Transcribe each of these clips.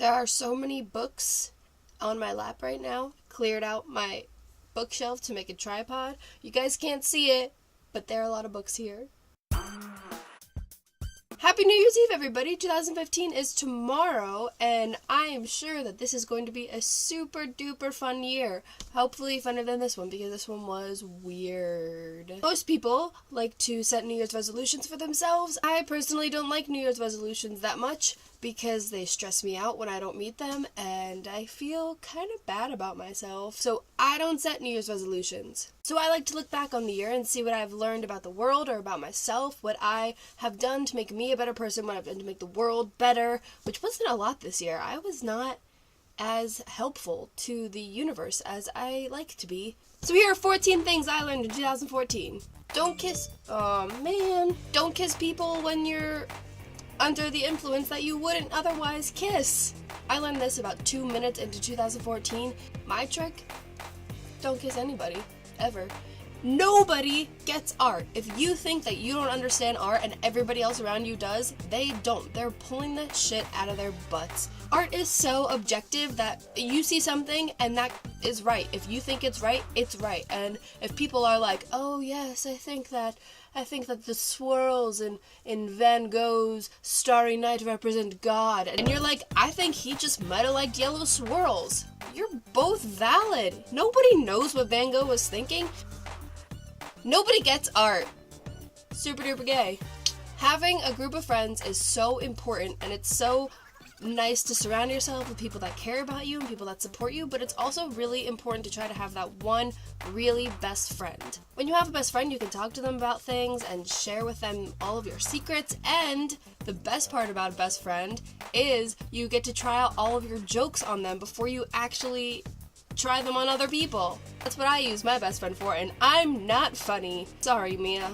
There are so many books on my lap right now. Cleared out my bookshelf to make a tripod. You guys can't see it, but there are a lot of books here. Happy New Year's Eve, everybody! 2015 is tomorrow, and I am sure that this is going to be a super duper fun year. Hopefully funner than this one, because this one was weird. Most people like to set New Year's resolutions for themselves. I personally don't like New Year's resolutions that much, because they stress me out when I don't meet them, and I feel kind of bad about myself. So I don't set New Year's resolutions. So I like to look back on the year and see what I've learned about the world or about myself, what I have done to make me a better person, what I've done to make the world better, which wasn't a lot this year. I was not as helpful to the universe as I like to be. So here are 14 things I learned in 2014. Don't kiss people when you're under the influence that you wouldn't otherwise kiss. I learned this about 2 minutes into 2014. My trick? Don't kiss anybody, ever. Nobody gets art. If you think that you don't understand art and everybody else around you does, they don't. They're pulling that shit out of their butts. Art is so objective that you see something and that is right. If you think it's right, it's right. And if people are like, oh yes, I think that the swirls in Van Gogh's Starry Night represent God. And you're like, I think he just might have liked yellow swirls. You're both valid. Nobody knows what Van Gogh was thinking. Nobody gets art. Super duper gay. Having a group of friends is so important, and it's so nice to surround yourself with people that care about you and people that support you, but it's also really important to try to have that one really best friend. When you have a best friend, you can talk to them about things and share with them all of your secrets, and the best part about a best friend is you get to try out all of your jokes on them before you actually try them on other people. That's what I use my best friend for, and I'm not funny. Sorry, Mia.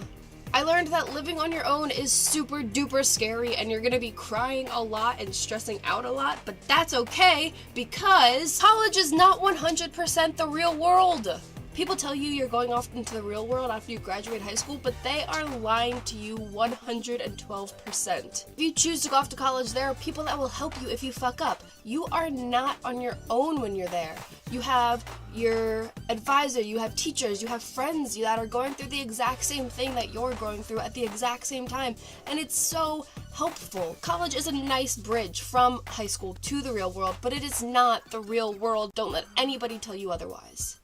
I learned that living on your own is super duper scary, and you're gonna be crying a lot and stressing out a lot, but that's okay, because college is not 100% the real world. People tell you you're going off into the real world after you graduate high school, but they are lying to you 112%. If you choose to go off to college, there are people that will help you if you fuck up. You are not on your own when you're there. You have your advisor, you have teachers, you have friends that are going through the exact same thing that you're going through at the exact same time, and it's so helpful. College is a nice bridge from high school to the real world, but it is not the real world. Don't let anybody tell you otherwise.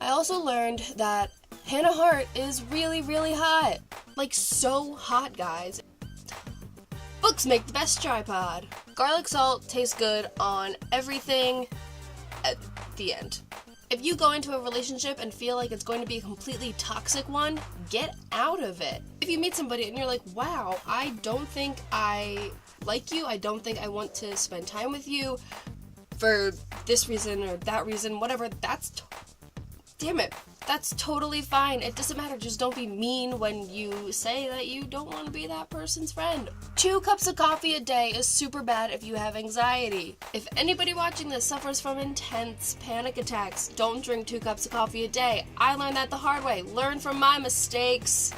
I also learned that Hannah Hart is really, really hot. Like, so hot, guys. Books make the best tripod. Garlic salt tastes good on everything at the end. If you go into a relationship and feel like it's going to be a completely toxic one, get out of it. If you meet somebody and you're like, wow, I don't think I like you, I don't think I want to spend time with you for this reason or that reason, whatever, damn it, that's totally fine. It doesn't matter. Just don't be mean when you say that you don't want to be that person's friend. 2 cups of coffee a day is super bad if you have anxiety. If anybody watching this suffers from intense panic attacks, don't drink 2 cups of coffee a day. I learned that the hard way. Learn from my mistakes.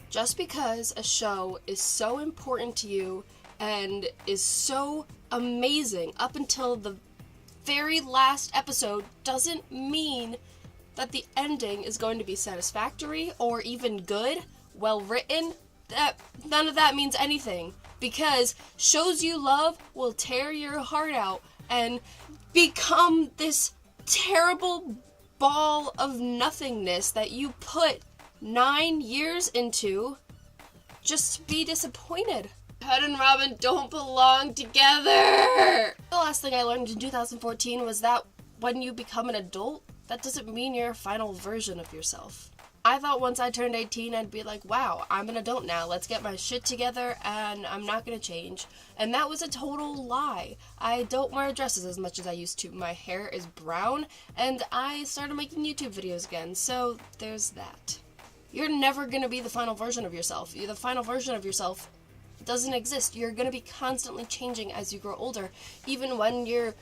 Just because a show is so important to you and is so amazing up until the very last episode doesn't mean that the ending is going to be satisfactory or even good, well written. None of that means anything, because shows you love will tear your heart out and become this terrible ball of nothingness that you put 9 years into just to be disappointed. Ted and Robin don't belong together! The last thing I learned in 2014 was that when you become an adult, that doesn't mean you're a final version of yourself. I thought once I turned 18, I'd be like, wow, I'm an adult now, let's get my shit together, and I'm not gonna change. And that was a total lie. I don't wear dresses as much as I used to. My hair is brown, and I started making YouTube videos again, so there's that. You're never gonna be the final version of yourself. The final version of yourself doesn't exist. You're gonna be constantly changing as you grow older. Even when you're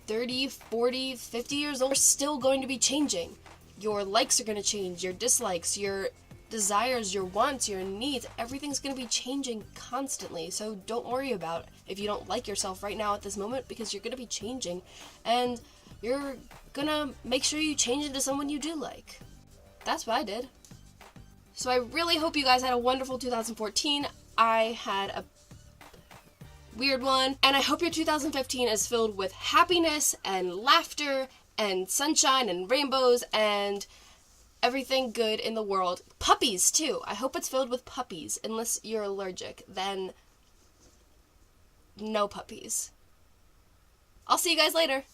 30, 40, 50 years old, you're still going to be changing. Your likes are going to change, your dislikes, your desires, your wants, your needs, everything's going to be changing constantly. So don't worry about if you don't like yourself right now at this moment, because you're going to be changing, and you're going to make sure you change into someone you do like. That's what I did. So I really hope you guys had a wonderful 2014. I had a weird one, and I hope your 2015 is filled with happiness and laughter and sunshine and rainbows and everything good in the world. Puppies, too. I hope it's filled with puppies. Unless you're allergic, then no puppies. I'll see you guys later.